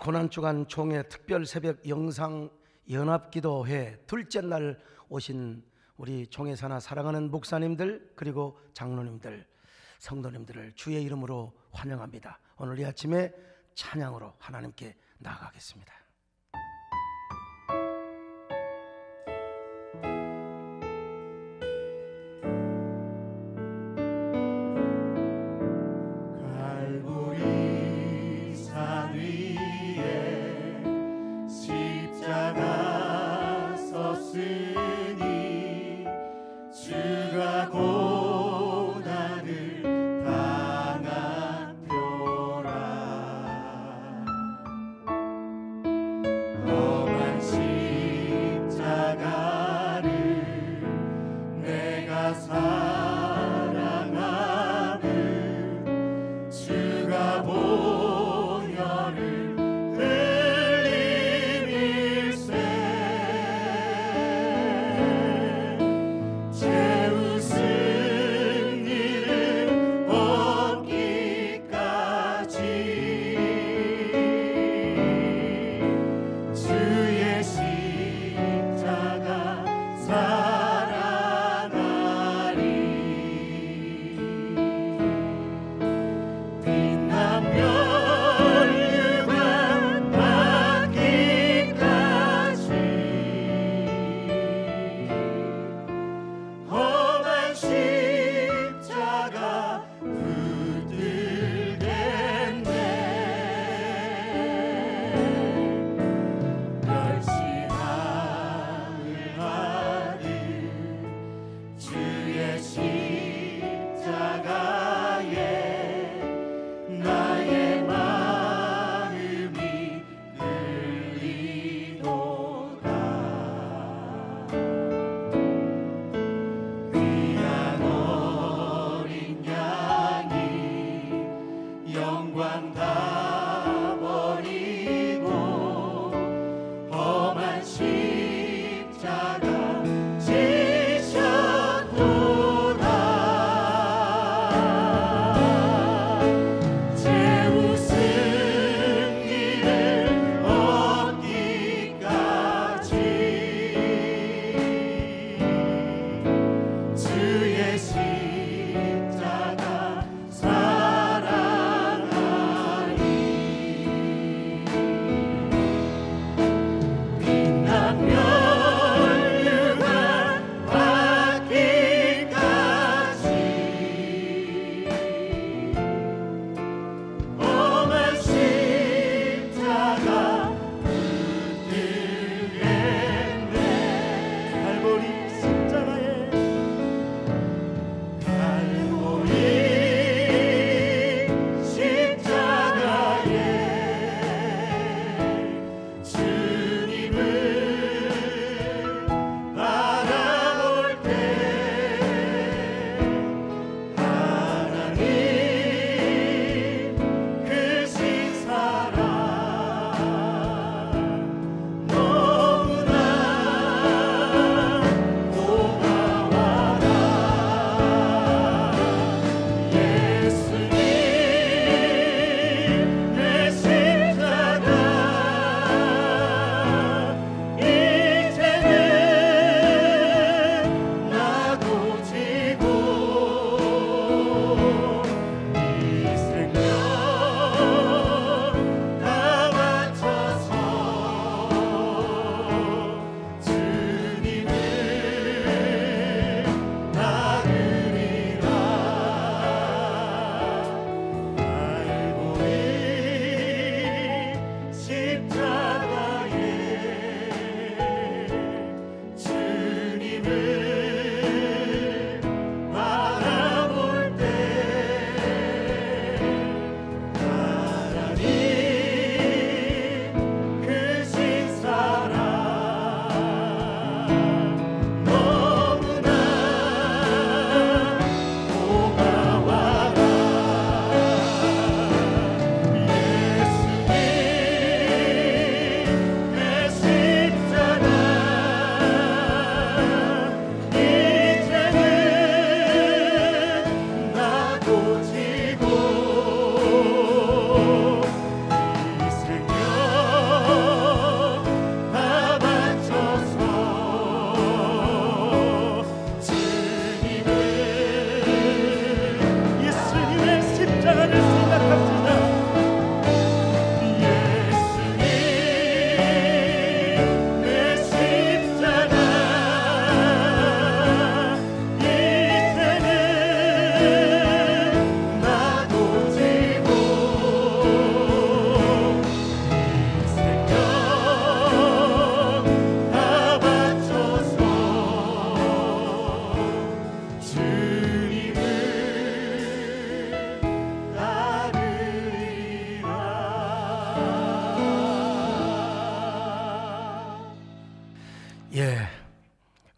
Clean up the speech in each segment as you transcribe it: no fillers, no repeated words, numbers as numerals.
고난주간 총회 특별 새벽 영상 연합기도회 둘째 날 오신 우리 총회사나 사랑하는 목사님들 그리고 장로님들, 성도님들을 주의 이름으로 환영합니다. 오늘 이 아침에 찬양으로 하나님께 나아가겠습니다.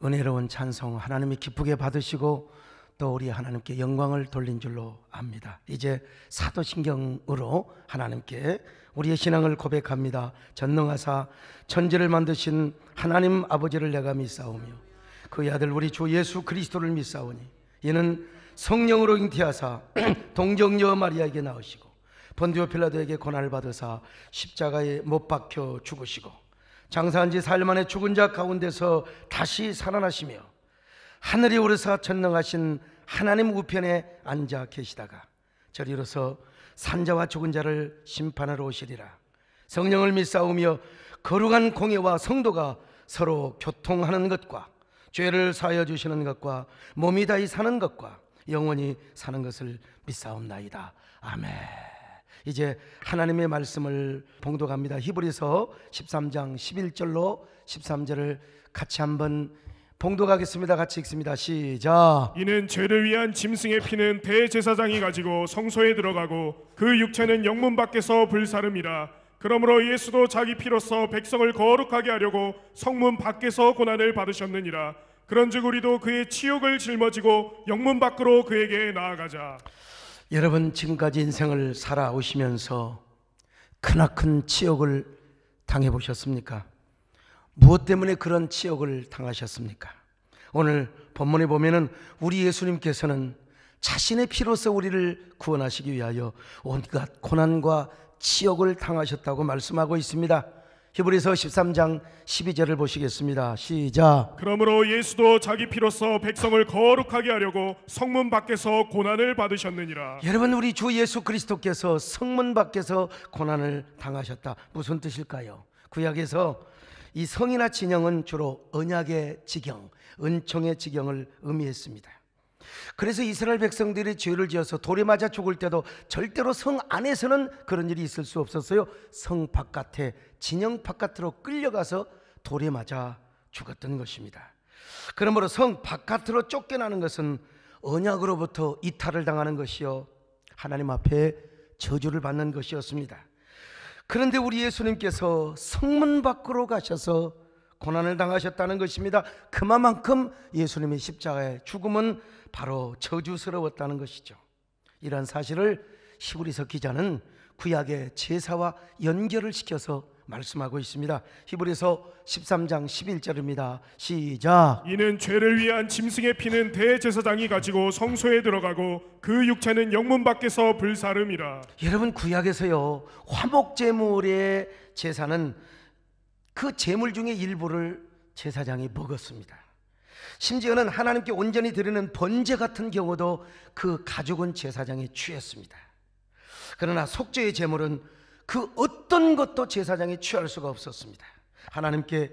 은혜로운 찬송 하나님이 기쁘게 받으시고 또 우리 하나님께 영광을 돌린 줄로 압니다. 이제 사도신경으로 하나님께 우리의 신앙을 고백합니다. 전능하사 천지를 만드신 하나님 아버지를 내가 믿사오며 그의 아들 우리 주 예수 그리스도를 믿사오니 이는 성령으로 잉태하사 동정녀 마리아에게 나으시고 본디오 필라도에게 고난을 받으사 십자가에 못 박혀 죽으시고 장사한 지 사흘 만에 죽은 자 가운데서 다시 살아나시며 하늘에 오르사 전능하신 하나님 우편에 앉아 계시다가 저리로서 산자와 죽은 자를 심판하러 오시리라. 성령을 믿사오며 거룩한 공예와 성도가 서로 교통하는 것과 죄를 사하여 주시는 것과 몸이 다히 사는 것과 영원히 사는 것을 믿사옵나이다. 아멘. 이제 하나님의 말씀을 봉독합니다. 히브리서 13장 11절로 13절을 같이 한번 봉독하겠습니다. 같이 읽습니다. 시작. 이는 죄를 위한 짐승의 피는 대제사장이 가지고 성소에 들어가고 그 육체는 영문 밖에서 불사름이라. 그러므로 예수도 자기 피로써 백성을 거룩하게 하려고 성문 밖에서 고난을 받으셨느니라. 그런즉 우리도 그의 치욕을 짊어지고 영문 밖으로 그에게 나아가자. 여러분, 지금까지 인생을 살아오시면서 크나큰 치욕을 당해보셨습니까? 무엇 때문에 그런 치욕을 당하셨습니까? 오늘 본문에 보면은 우리 예수님께서는 자신의 피로서 우리를 구원하시기 위하여 온갖 고난과 치욕을 당하셨다고 말씀하고 있습니다. 히브리서 13장 12절을 보시겠습니다. 시작. 그러므로 예수도 자기 피로써 백성을 거룩하게 하려고 성문 밖에서 고난을 받으셨느니라. 여러분, 우리 주 예수 그리스도께서 성문 밖에서 고난을 당하셨다. 무슨 뜻일까요? 구약에서 이 성이나 진영은 주로 언약의 지경, 은총의 지경을 의미했습니다. 그래서 이스라엘 백성들이 죄를 지어서 돌에 맞아 죽을 때도 절대로 성 안에서는 그런 일이 있을 수 없었어요. 성 바깥에, 진영 바깥으로 끌려가서 돌에 맞아 죽었던 것입니다. 그러므로 성 바깥으로 쫓겨나는 것은 언약으로부터 이탈을 당하는 것이요, 하나님 앞에 저주를 받는 것이었습니다. 그런데 우리 예수님께서 성문 밖으로 가셔서 고난을 당하셨다는 것입니다. 그만큼 예수님의 십자가의 죽음은 바로 저주스러웠다는 것이죠. 이런 사실을 히브리서 기자는 구약의 제사와 연결을 시켜서 말씀하고 있습니다. 히브리서 13장 11절입니다. 시작. 이는 죄를 위한 짐승의 피는 대제사장이 가지고 성소에 들어가고 그 육체는 영문 밖에서 불사름이라. 여러분, 구약에서요, 화목제물의 제사는 그 제물 중의 일부를 제사장이 먹었습니다. 심지어는 하나님께 온전히 드리는 번제 같은 경우도 그 가죽은 제사장이 취했습니다. 그러나 속죄의 제물은 그 어떤 것도 제사장이 취할 수가 없었습니다. 하나님께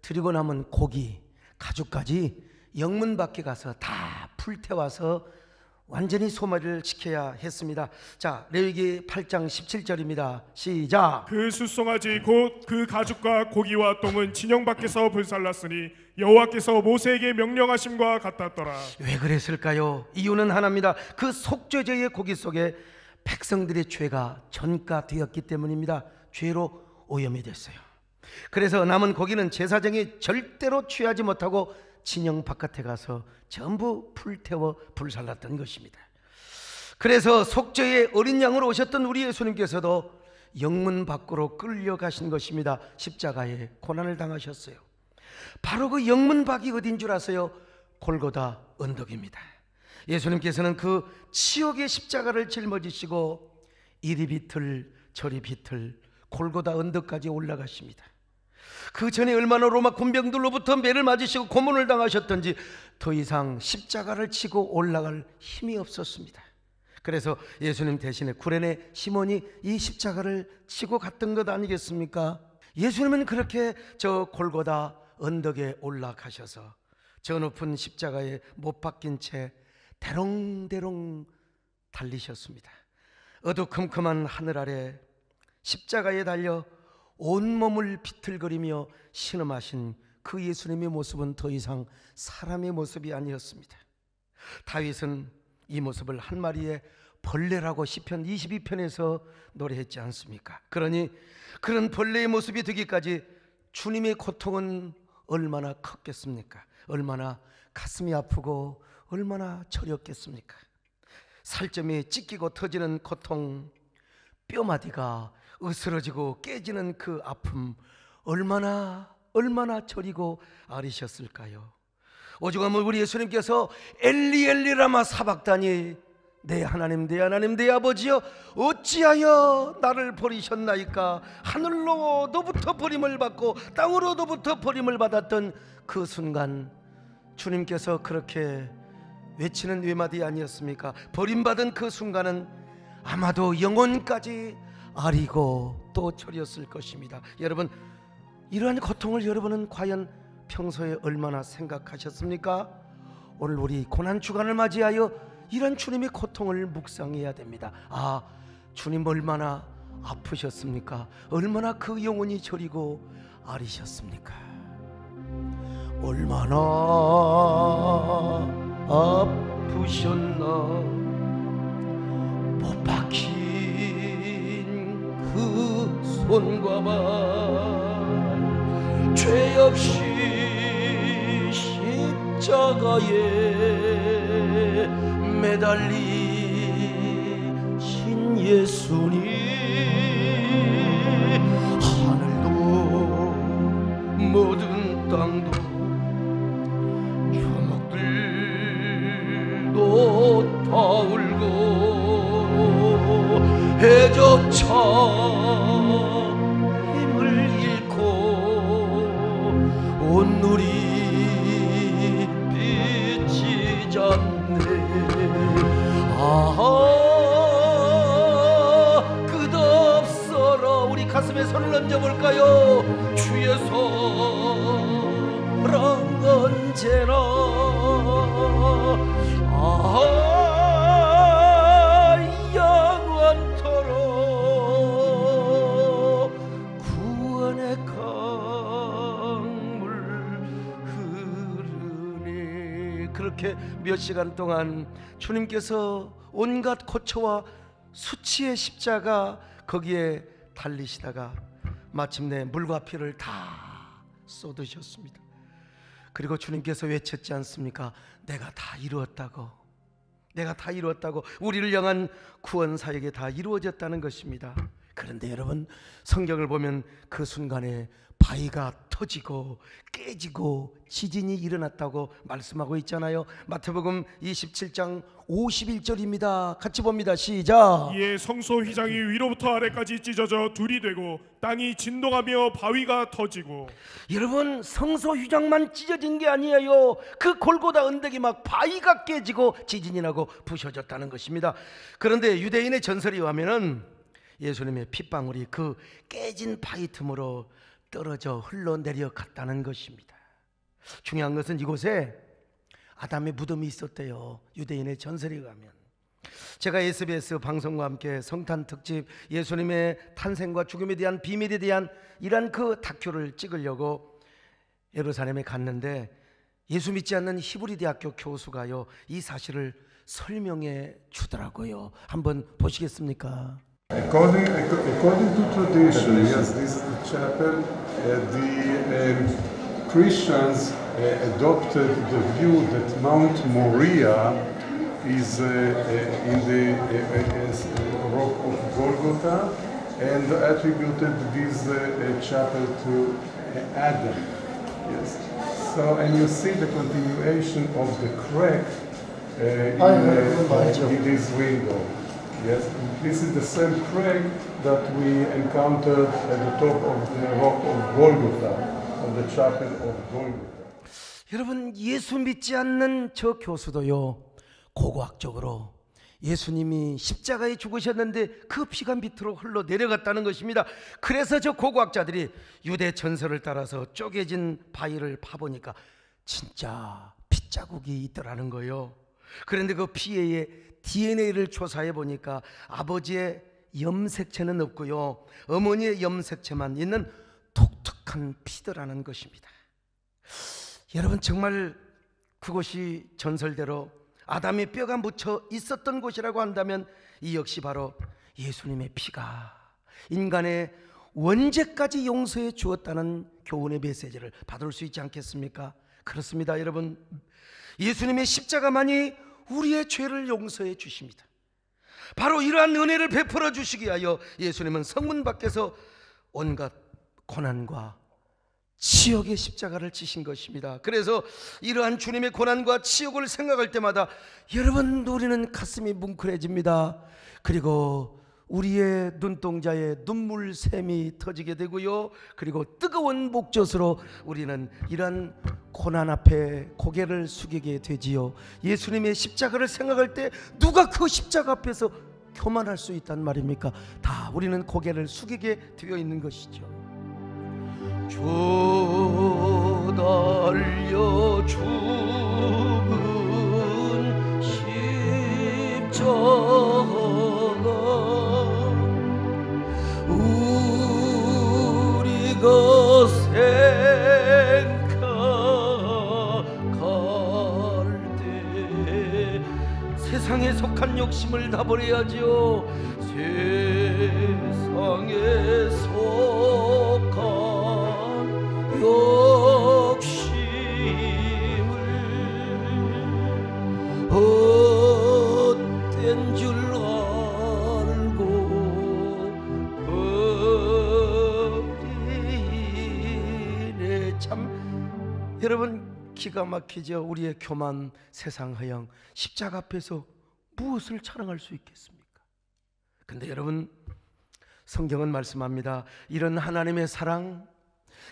드리고 남은 고기, 가죽까지 영문 밖에 가서 다 불태워서 완전히 소멸을 시켜야 했습니다. 자, 레위기 8장 17절입니다. 시작. 그 숫송아지 곧 그 가죽과 고기와 똥은 진영 밖에서 불살랐으니 여호와께서 모세에게 명령하심과 같았더라. 왜 그랬을까요? 이유는 하나입니다. 그 속죄제의 고기 속에 백성들의 죄가 전가되었기 때문입니다. 죄로 오염이 됐어요. 그래서 남은 고기는 제사장이 절대로 취하지 못하고 진영 바깥에 가서 전부 불태워 불살랐던 것입니다. 그래서 속죄의 어린 양으로 오셨던 우리 예수님께서도 영문 밖으로 끌려가신 것입니다. 십자가에 고난을 당하셨어요. 바로 그 영문 밖이 어딘 줄 아세요? 골고다 언덕입니다. 예수님께서는 그 치욕의 십자가를 짊어지시고 이리 비틀 저리 비틀 골고다 언덕까지 올라가십니다. 그 전에 얼마나 로마 군병들로부터 매를 맞으시고 고문을 당하셨던지 더 이상 십자가를 치고 올라갈 힘이 없었습니다. 그래서 예수님 대신에 구레네 시몬이 이 십자가를 치고 갔던 것 아니겠습니까? 예수님은 그렇게 저 골고다 언덕에 올라가셔서 저 높은 십자가에 못 박힌 채 대롱대롱 달리셨습니다. 어두컴컴한 하늘 아래 십자가에 달려 온몸을 비틀거리며 신음하신 그 예수님의 모습은 더 이상 사람의 모습이 아니었습니다. 다윗은 이 모습을 한 마리의 벌레라고 시편 22편에서 노래했지 않습니까? 그러니 그런 벌레의 모습이 되기까지 주님의 고통은 얼마나 컸겠습니까? 얼마나 가슴이 아프고 얼마나 저렸겠습니까? 살점이 찢기고 터지는 고통, 뼈마디가 으스러지고 깨지는 그 아픔, 얼마나 저리고 아리셨을까요? 오죽하면 우리 예수님께서 엘리 엘리 라마 사박다니, 내 하나님 내 하나님 내 아버지여 어찌하여 나를 버리셨나이까, 하늘로부터 버림을 받고 땅으로부터 버림을 받았던 그 순간 주님께서 그렇게 외치는 외마디 아니었습니까? 버림받은 그 순간은 아마도 영혼까지 아리고 또 저렸을 것입니다. 여러분, 이러한 고통을 여러분은 과연 평소에 얼마나 생각하셨습니까? 오늘 우리 고난주간을 맞이하여 이런 주님의 고통을 묵상해야 됩니다. 아, 주님 얼마나 아프셨습니까? 얼마나 그 영혼이 저리고 아리셨습니까? 얼마나 아프셨나. 못 박힌 그 손과 발, 죄 없이 십자가에 매달리신 예수님, 하늘도 모든 땅도 주먹들도 다 울고 해적차 힘을 잃고 온누리 비치지 않네. 아하, 끝없어라. 우리 가슴에 손을 얹어볼까요? 주의 사랑 언제나 영원토록 구원의 강물 흐르네. 그렇게 몇 시간 동안 주님께서 온갖 고초와 수치의 십자가 거기에 달리시다가 마침내 물과 피를 다 쏟으셨습니다. 그리고 주님께서 외쳤지 않습니까? 내가 다 이루었다고, 내가 다 이루었다고. 우리를 향한 구원 사역이 다 이루어졌다는 것입니다. 그런데 여러분, 성경을 보면 그 순간에 바위가 터지고 깨지고 지진이 일어났다고 말씀하고 있잖아요. 마태복음 27장 51절입니다. 같이 봅니다. 시작. 이에 성소 휘장이 위로부터 아래까지 찢어져 둘이 되고 땅이 진동하며 바위가 터지고. 여러분, 성소 휘장만 찢어진 게 아니에요. 그 골고다 언덕이 막 바위가 깨지고 지진이 나고 부셔졌다는 것입니다. 그런데 유대인의 전설에 의하면은 예수님의 핏방울이 그 깨진 바위 틈으로 떨어져 흘러내려갔다는 것입니다. 중요한 것은 이곳에 아담의 무덤이 있었대요. 유대인의 전설에 의하면. 제가 SBS 방송과 함께 성탄 특집 예수님의 탄생과 죽음에 대한 비밀에 대한 이런 그 다큐를 찍으려고 예루살렘에 갔는데 예수 믿지 않는 히브리 대학교 교수가요, 이 사실을 설명해 주더라고요. 한번 보시겠습니까? According to tradition, yes, this chapel, the Christians adopted the view that Mount Moriah is in the rock of Golgotha, and attributed this chapel to Adam. Yes. So, and you see the continuation of the crack in this window. Yes, this is the same crack that we encountered at the top of the rock of Golgotha, of the chapel of Golgotha. 여러분, 예수 믿지 않는 저 교수도요, 고고학적으로 예수님이 십자가에 죽으셨는데 그 피가 밑으로 흘러 내려갔다는 것입니다. 그래서 저 고고학자들이 유대 전설을 따라서 쪼개진 바위를 파보니까 진짜 핏자국이 있더라는 거예요. 그런데 그 피에 DNA를 조사해 보니까 아버지의 염색체는 없고요, 어머니의 염색체만 있는 독특한 피더라는 것입니다. 여러분, 정말 그곳이 전설대로 아담의 뼈가 묻혀 있었던 곳이라고 한다면 이 역시 바로 예수님의 피가 인간의 원죄까지 용서해 주었다는 교훈의 메시지를 받을 수 있지 않겠습니까? 그렇습니다, 여러분. 예수님의 십자가만이 우리의 죄를 용서해 주십니다. 바로 이러한 은혜를 베풀어 주시기 위하여 예수님은 성문 밖에서 온갖 고난과 치욕의 십자가를 지신 것입니다. 그래서 이러한 주님의 고난과 치욕을 생각할 때마다 여러분, 우리는 가슴이 뭉클해집니다. 그리고 우리의 눈동자에 눈물샘이 터지게 되고요, 그리고 뜨거운 목젖으로 우리는 이러한 고난 앞에 고개를 숙이게 되지요. 예수님의 십자가를 생각할 때 누가 그 십자가 앞에서 교만할 수 있단 말입니까? 다 우리는 고개를 숙이게 되어 있는 것이죠. 주 달려 죽은 십자가 우리가 생각할 때 세상에 속한 욕심을 다 버려야지요. 세상에 속한 욕심을 헛된 줄 알고 버리네. 참 여러분, 기가 막히죠. 우리의 교만, 세상 허영, 십자가 앞에서 무엇을 자랑할 수 있겠습니까? 근데 여러분, 성경은 말씀합니다. 이런 하나님의 사랑,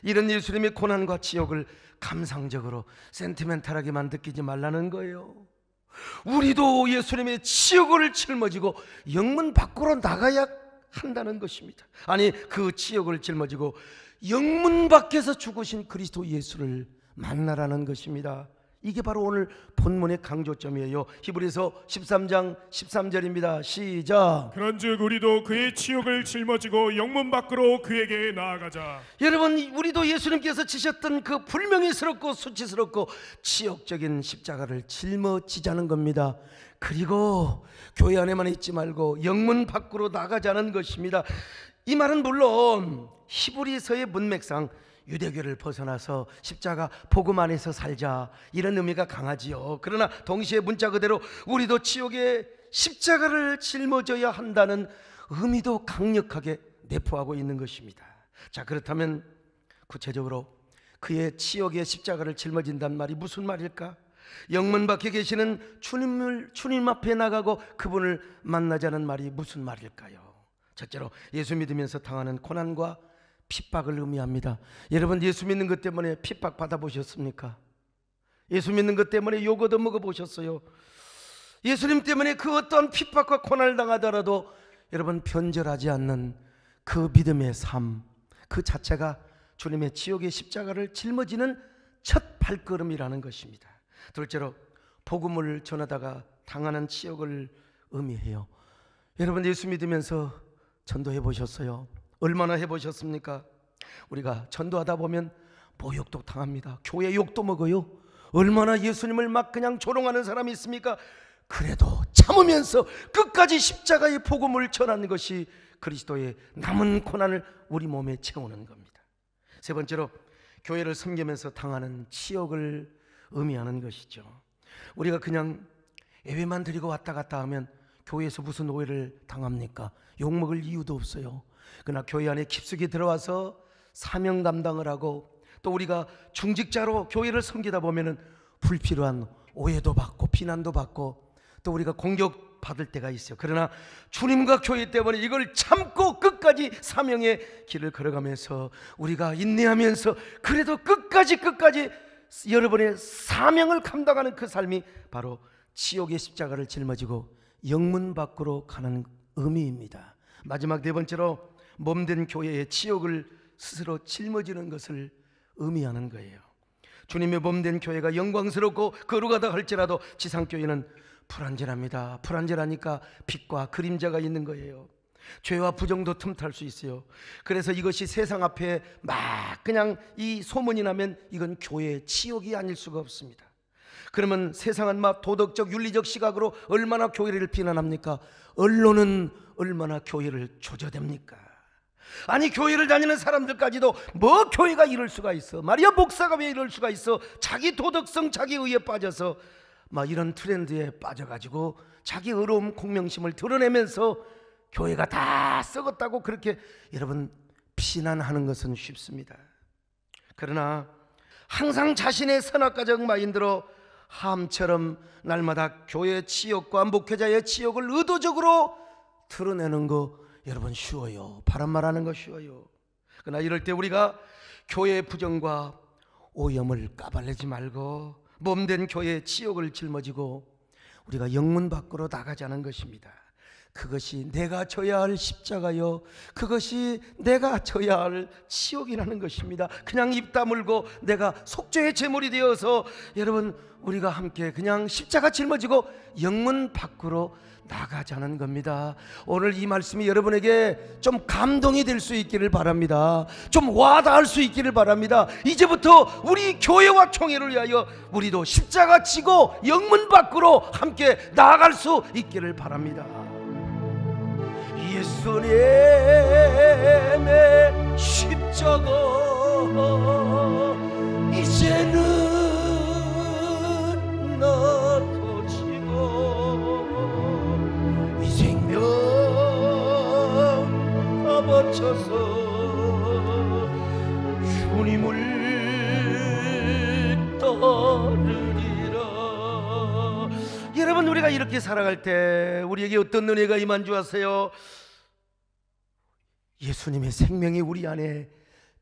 이런 예수님의 고난과 치욕을 감상적으로 센티멘탈하게만 느끼지 말라는 거예요. 우리도 예수님의 치욕을 짊어지고 영문 밖으로 나가야 한다는 것입니다. 아니, 그 치욕을 짊어지고 영문 밖에서 죽으신 그리스도 예수를 만나라는 것입니다. 이게 바로 오늘 본문의 강조점이에요. 히브리서 13장 13절입니다. 시작. 그런즉 우리도 그의 치욕을 짊어지고 영문 밖으로 그에게 나아가자. 여러분, 우리도 예수님께서 지셨던 그 불명예스럽고 수치스럽고 치욕적인 십자가를 짊어지자는 겁니다. 그리고 교회 안에만 있지 말고 영문 밖으로 나가자는 것입니다. 이 말은 물론 히브리서의 문맥상 유대교를 벗어나서 십자가 복음 안에서 살자, 이런 의미가 강하지요. 그러나 동시에 문자 그대로 우리도 치욕의 십자가를 짊어져야 한다는 의미도 강력하게 내포하고 있는 것입니다. 자, 그렇다면 구체적으로 그의 치욕의 십자가를 짊어진다는 말이 무슨 말일까? 영문 밖에 계시는 주님 앞에 나가고 그분을 만나자는 말이 무슨 말일까요? 첫째로 예수 믿으면서 당하는 고난과 핍박을 의미합니다. 여러분, 예수 믿는 것 때문에 핍박 받아보셨습니까? 예수 믿는 것 때문에 욕 얻어 먹어보셨어요? 예수님 때문에 그 어떤 핍박과 고난을 당하더라도 여러분, 변절하지 않는 그 믿음의 삶, 그 자체가 주님의 치욕의 십자가를 짊어지는 첫 발걸음이라는 것입니다. 둘째로 복음을 전하다가 당하는 치욕을 의미해요. 여러분, 예수 믿으면서 전도해 보셨어요? 얼마나 해보셨습니까? 우리가 전도하다 보면 모욕도 당합니다. 교회 욕도 먹어요. 얼마나 예수님을 막 그냥 조롱하는 사람이 있습니까? 그래도 참으면서 끝까지 십자가의 복음을 전하는 것이 그리스도의 남은 고난을 우리 몸에 채우는 겁니다. 세 번째로 교회를 섬기면서 당하는 치욕을 의미하는 것이죠. 우리가 그냥 예배만 드리고 왔다 갔다 하면 교회에서 무슨 오해를 당합니까? 욕먹을 이유도 없어요. 그러나 교회 안에 깊숙이 들어와서 사명 감당을 하고 또 우리가 중직자로 교회를 섬기다 보면은 불필요한 오해도 받고 비난도 받고 또 우리가 공격받을 때가 있어요. 그러나 주님과 교회 때문에 이걸 참고 끝까지 사명의 길을 걸어가면서 우리가 인내하면서 그래도 끝까지 여러분의 사명을 감당하는 그 삶이 바로 치욕의 십자가를 짊어지고 영문 밖으로 가는 의미입니다. 마지막 네 번째로 몸된 교회의 치욕을 스스로 짊어지는 것을 의미하는 거예요. 주님의 몸된 교회가 영광스럽고 거룩하다 할지라도 지상교회는 불완전합니다. 불완전하니까 빛과 그림자가 있는 거예요. 죄와 부정도 틈탈 수 있어요. 그래서 이것이 세상 앞에 막 그냥 이 소문이 나면 이건 교회의 치욕이 아닐 수가 없습니다. 그러면 세상은 막 도덕적 윤리적 시각으로 얼마나 교회를 비난합니까? 언론은 얼마나 교회를 조져댑니까? 아니 교회를 다니는 사람들까지도 뭐 교회가 이럴 수가 있어, 말이야 목사가 왜 이럴 수가 있어, 자기 도덕성 자기 의에 빠져서 막 이런 트렌드에 빠져가지고 자기 의로움 공명심을 드러내면서 교회가 다 썩었다고 그렇게 여러분 비난하는 것은 쉽습니다. 그러나 항상 자신의 선악과적 마인드로 함처럼 날마다 교회의 치욕과 목회자의 치욕을 의도적으로 드러내는 거 여러분 쉬워요. 바른 말하는 거 쉬워요. 그러나 이럴 때 우리가 교회의 부정과 오염을 까발리지 말고 몸된 교회의 치욕을 짊어지고 우리가 영문 밖으로 나가자는 것입니다. 그것이 내가 져야 할 십자가요, 그것이 내가 져야 할 치욕이라는 것입니다. 그냥 입 다물고 내가 속죄의 제물이 되어서 여러분 우리가 함께 그냥 십자가 짊어지고 영문 밖으로 나가자는 겁니다. 오늘 이 말씀이 여러분에게 좀 감동이 될 수 있기를 바랍니다. 좀 와닿을 수 있기를 바랍니다. 이제부터 우리 교회와 총회를 위하여 우리도 십자가 지고 영문 밖으로 함께 나아갈 수 있기를 바랍니다. 예수님의 십자가 이제는 나도 지고 이 생명 다 바쳐서 주님을 따르리라. 여러분 우리가 이렇게 살아갈 때 우리에게 어떤 은혜가 임한 줄 아세요? 예수님의 생명이 우리 안에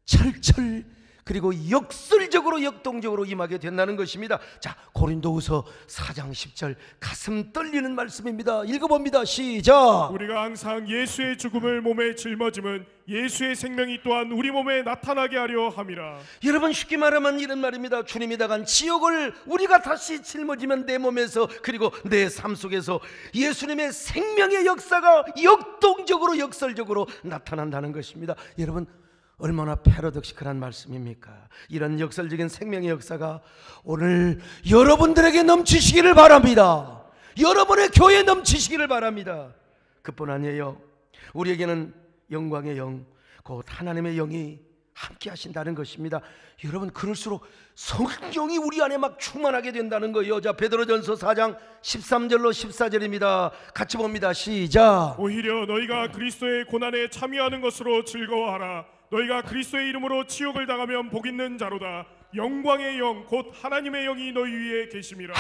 철철 그리고 역설적으로 역동적으로 임하게 된다는 것입니다. 자, 고린도후서 4장 10절 가슴 떨리는 말씀입니다. 읽어봅니다. 시작. 우리가 항상 예수의 죽음을 몸에 짊어짐은 예수의 생명이 또한 우리 몸에 나타나게 하려 함이라. 여러분 쉽게 말하면 이런 말입니다. 주님이 당한 지옥을 우리가 다시 짊어지면 내 몸에서 그리고 내 삶 속에서 예수님의 생명의 역사가 역동적으로 역설적으로 나타난다는 것입니다. 여러분 얼마나 패러독시컬한 말씀입니까? 이런 역설적인 생명의 역사가 오늘 여러분들에게 넘치시기를 바랍니다. 여러분의 교회에 넘치시기를 바랍니다. 그뿐 아니에요. 우리에게는 영광의 영, 곧 하나님의 영이 함께 하신다는 것입니다. 여러분 그럴수록 성령이 우리 안에 막 충만하게 된다는 거예요. 자, 베드로전서 4장 13절로 14절입니다. 같이 봅니다. 시작. 오히려 너희가 그리스도의 고난에 참여하는 것으로 즐거워하라. 너희가 그리스도의 이름으로 치욕을 당하면 복 있는 자로다. 영광의 영 곧 하나님의 영이 너희 위에 계심이라.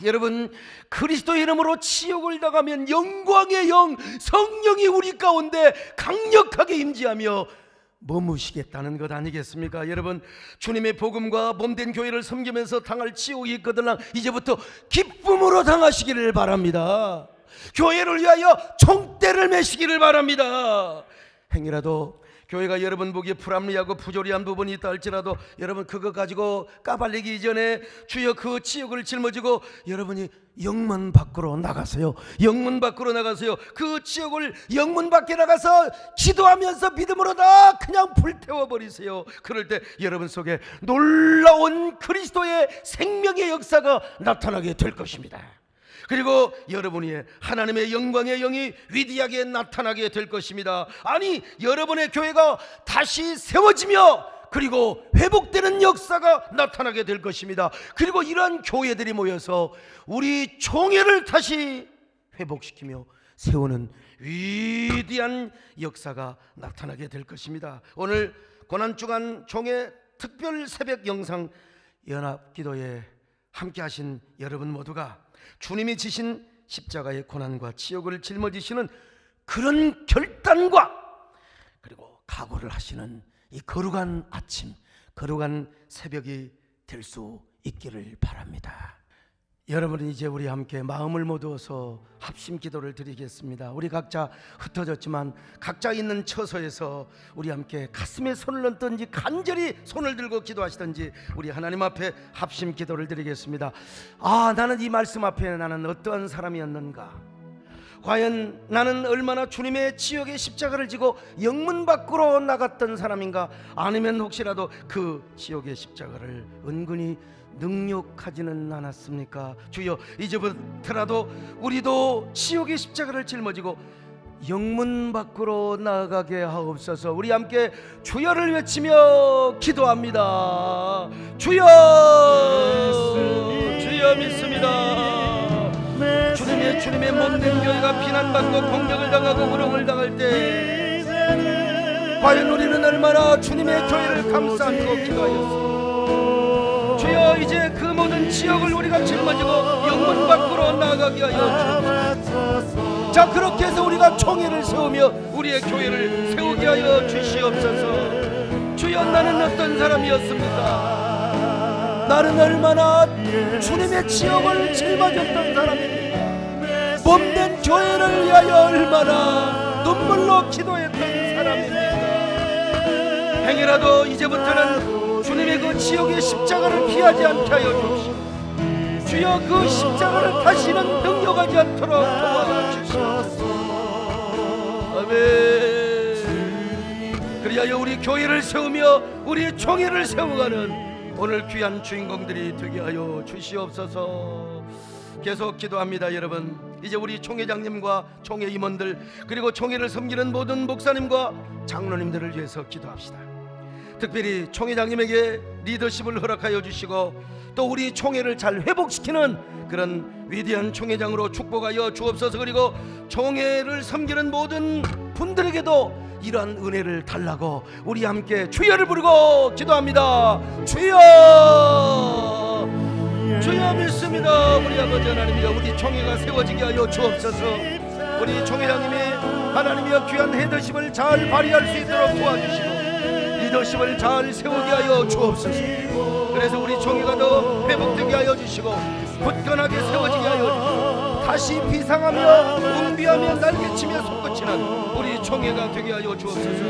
여러분 그리스도의 이름으로 치욕을 당하면 영광의 영 성령이 우리 가운데 강력하게 임재하며 머무시겠다는 것 아니겠습니까? 여러분 주님의 복음과 몸된 교회를 섬기면서 당할 치욕이 있거든 이제부터 기쁨으로 당하시기를 바랍니다. 교회를 위하여 총대를 메시기를 바랍니다. 행이라도 교회가 여러분 보기에 불합리하고 부조리한 부분이 있다 할지라도 여러분 그거 가지고 까발리기 이전에 주여 그 치욕을 짊어지고 여러분이 영문 밖으로 나가세요. 영문 밖으로 나가세요. 그 치욕을 영문 밖에 나가서 기도하면서 믿음으로 다 그냥 불태워버리세요. 그럴 때 여러분 속에 놀라운 그리스도의 생명의 역사가 나타나게 될 것입니다. 그리고 여러분이 하나님의 영광의 영이 위대하게 나타나게 될 것입니다. 아니 여러분의 교회가 다시 세워지며 그리고 회복되는 역사가 나타나게 될 것입니다. 그리고 이러한 교회들이 모여서 우리 총회를 다시 회복시키며 세우는 위대한 역사가 나타나게 될 것입니다. 오늘 고난주간 총회 특별 새벽 영상 연합기도에 함께 하신 여러분 모두가 주님이 지신 십자가의 고난과 치욕을 짊어지시는 그런 결단과 그리고 각오를 하시는 이 거룩한 아침, 거룩한 새벽이 될 수 있기를 바랍니다. 여러분은 이제 우리 함께 마음을 모두어서 합심 기도를 드리겠습니다. 우리 각자 흩어졌지만 각자 있는 처소에서 우리 함께 가슴에 손을 얹든지 간절히 손을 들고 기도하시든지 우리 하나님 앞에 합심 기도를 드리겠습니다. 아, 나는 이 말씀 앞에 나는 어떠한 사람이었는가? 과연 나는 얼마나 주님의 지옥의 십자가를 지고 영문 밖으로 나갔던 사람인가? 아니면 혹시라도 그 지옥의 십자가를 은근히 능욕하지는 않았습니까? 주여, 이제부터라도 우리도 지옥의 십자가를 짊어지고 영문 밖으로 나아가게 하옵소서. 우리 함께 주여를 외치며 기도합니다. 주여, 주여 믿습니다. 주님의 몸된 교회가 비난받고 공격을 당하고 우롱을 당할 때 과연 우리는 얼마나 주님의 교회를 감싸안고 기도하였습니까? 주여, 이제 그 모든 지역을 우리가 짊어지고 영문 밖으로 나아가게 하여 주옵소서. 자, 그렇게 해서 우리가 총회를 세우며 우리의 교회를 세우게 하여 주시옵소서. 주여, 나는 어떤 사람이었습니까? 나는 얼마나 주님의 지역을 짊어졌던 사람입니까? 몸된 교회를 위하여 얼마나 눈물로 기도했던 사람입니까? 행여라도 이제부터는 주님의 그 지옥의 십자가를 피하지 않게 하여 주옵시고, 주여, 그 십자가를 다시는 능력하지 않도록 도와주시옵소서. 아멘. 그리하여 우리 교회를 세우며 우리 총회를 세워가는 오늘 귀한 주인공들이 되게 하여 주시옵소서. 계속 기도합니다. 여러분, 이제 우리 총회장님과 총회 임원들, 그리고 총회를 섬기는 모든 목사님과 장로님들을 위해서 기도합시다. 특별히 총회장님에게 리더십을 허락하여 주시고 또 우리 총회를 잘 회복시키는 그런 위대한 총회장으로 축복하여 주옵소서. 그리고 총회를 섬기는 모든 분들에게도 이러한 은혜를 달라고 우리 함께 주여를 부르고 기도합니다. 주여, 주여 믿습니다. 우리 아버지 하나님이여, 우리 총회가 세워지게 하여 주옵소서. 우리 총회장님이 하나님이여 귀한 헤더십을 잘 발휘할 수 있도록 도와주시고 리더십을 잘 세우게 하여 주옵소서. 그래서 우리 총회가 더 회복되게 하여 주시고 굳건하게 세워지게 하여 주시고 다시 비상하며 운비하며 날개치며 솟구치는 우리 총회가 되게 하여 주옵소서.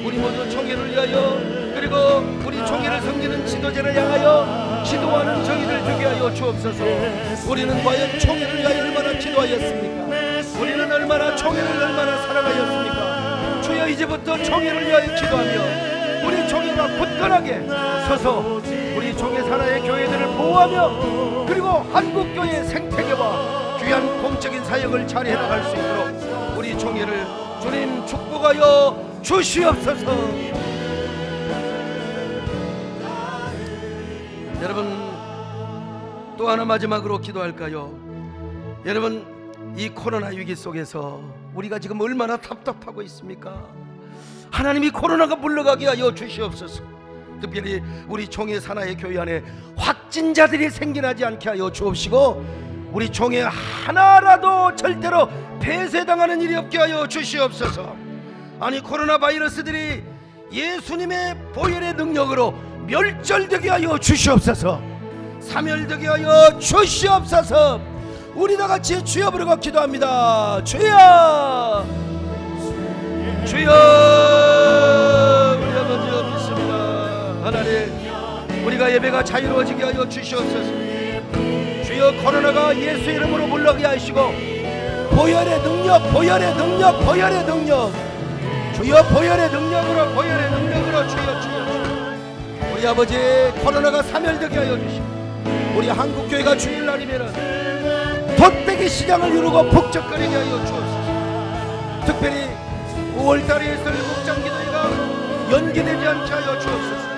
우리 모두 총회를 위하여, 그리고 우리 총회를 섬기는 지도자를 향하여 기도하는 저희들 되게 하여 주옵소서. 우리는 과연 총회를 위하여 얼마나 기도하였습니까? 우리는 얼마나 총회를 얼마나 사랑하였습니까? 주여, 이제부터 총회를 위하여 기도하며 우리 총회가 굳건하게 서서 우리 총회 산하의 교회들을 보호하며 그리고 한국교회의 생태계와 귀한 공적인 사역을 잘 해나갈 수 있도록 우리 총회를 주님 축복하여 주시옵소서. 여러분, 또 하나 마지막으로 기도할까요? 여러분, 이 코로나 위기 속에서 우리가 지금 얼마나 답답하고 있습니까? 하나님이 코로나가 물러가게 하여 주시옵소서. 특별히 우리 총회 산하의 교회 안에 확진자들이 생겨나지 않게 하여 주옵시고 우리 총회 하나라도 절대로 폐쇄당하는 일이 없게 하여 주시옵소서. 아니, 코로나 바이러스들이 예수님의 보혈의 능력으로 멸절되게 하여 주시옵소서. 사멸되게 하여 주시옵소서. 우리 다같이 주여 부르고 기도합니다. 주여, 주여. 우리 아버지여 믿습니다. 하나님, 우리가 예배가 자유로워지게 하여 주시옵소서. 주여, 코로나가 예수 이름으로 물러가게 하시고 보혈의 능력, 보혈의 능력, 보혈의 능력, 주여, 보혈의 능력으로, 보혈의 능력으로 주여, 주여. 우리 아버지, 코로나가 사멸되게 하여 주시고 우리 한국교회가 주일날이면은 덧대기 시장을 이루고 북적거리게 하여 주옵소서. 특별히 5월달에 있을 목장기도회가 연기되지 않게 하여 주옵소서.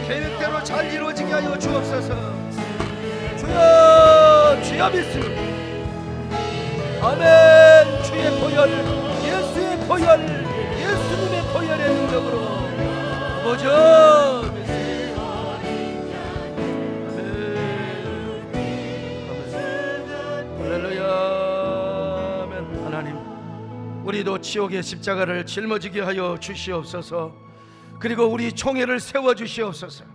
계획대로 잘 이루어지게 하여 주옵소서. 주여, 주여 믿습니다. 아멘. 주의 보혈, 예수의 보혈, 예수님의 보혈의 능력으로 아버지 믿습니다. 아멘. 할렐루야. 아멘. 하나님, 우리도 지옥의 십자가를 짊어지게 하여 주시옵소서. 그리고 우리 총회를 세워주시옵소서.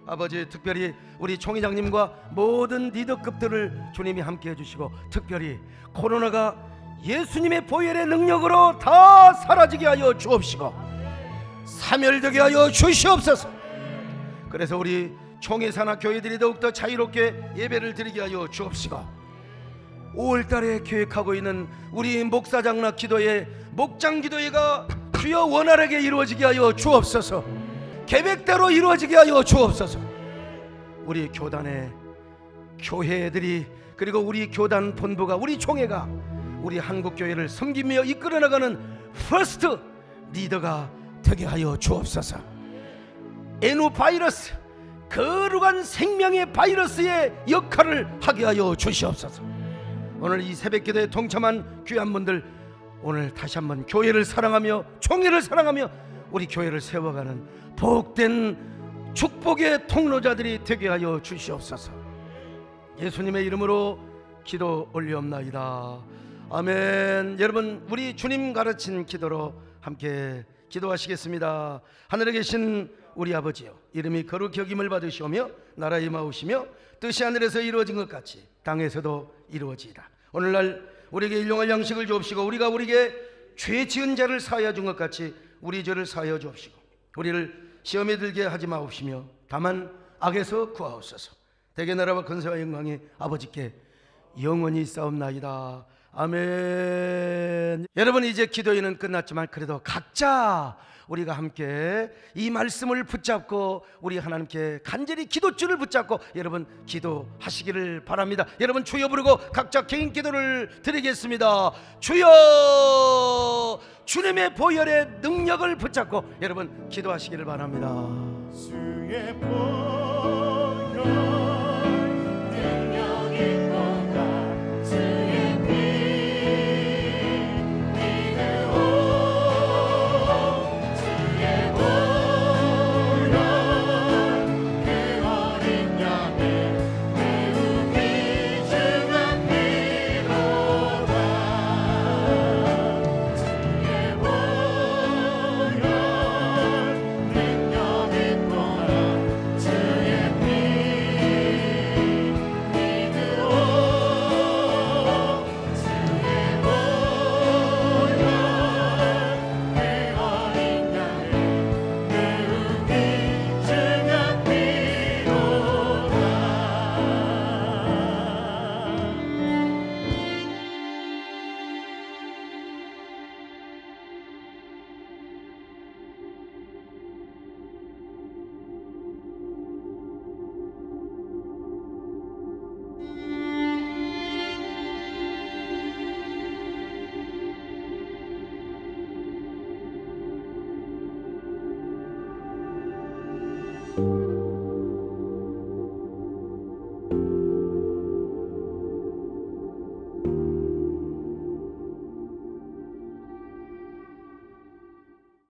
아버지, 특별히 우리 총회장님과 모든 리더급들을 주님이 함께 해주시고 특별히 코로나가 예수님의 보혈의 능력으로 다 사라지게 하여 주옵시고 사멸되게 하여 주시옵소서. 그래서 우리 총회 산하 교회들이 더욱더 자유롭게 예배를 드리게 하여 주옵시고 5월달에 계획하고 있는 우리 목사장로 기도회, 목장기도회가 주여 원활하게 이루어지게 하여 주옵소서. 계획대로 이루어지게 하여 주옵소서. 우리 교단의 교회들이, 그리고 우리 교단 본부가, 우리 총회가 우리 한국교회를 섬기며 이끌어나가는 퍼스트 리더가 되게 하여 주옵소서. 에누 바이러스, 거룩한 생명의 바이러스의 역할을 하게 하여 주시옵소서. 오늘 이 새벽기도에 동참한 귀한 분들, 오늘 다시 한번 교회를 사랑하며 총회를 사랑하며 우리 교회를 세워가는 복된 축복의 통로자들이 되게 하여 주시옵소서. 예수님의 이름으로 기도 올리옵나이다. 아멘. 여러분, 우리 주님 가르친 기도로 함께 기도하시겠습니다. 하늘에 계신 우리 아버지여, 이름이 거룩히 여김을 받으시오며 나라에 임하오시며 뜻이 하늘에서 이루어진 것 같이 땅에서도 이루어지이다. 오늘날 우리에게 일용할 양식을 주옵시고 우리가 우리에게 죄 지은 자를 사하여 준 것 같이 우리 죄를 사하여 주옵시고 우리를 시험에 들게 하지 마옵시며 다만 악에서 구하옵소서. 대개 나라와 권세와 영광이 아버지께 영원히 있사옵나이다. 아멘. 여러분, 이제 기도회는 끝났지만 그래도 각자 우리가 함께 이 말씀을 붙잡고 우리 하나님께 간절히 기도줄을 붙잡고 여러분 기도하시기를 바랍니다. 여러분 주여 부르고 각자 개인 기도를 드리겠습니다. 주여, 주님의 보혈의 능력을 붙잡고 여러분 기도하시기를 바랍니다. 주의 보혈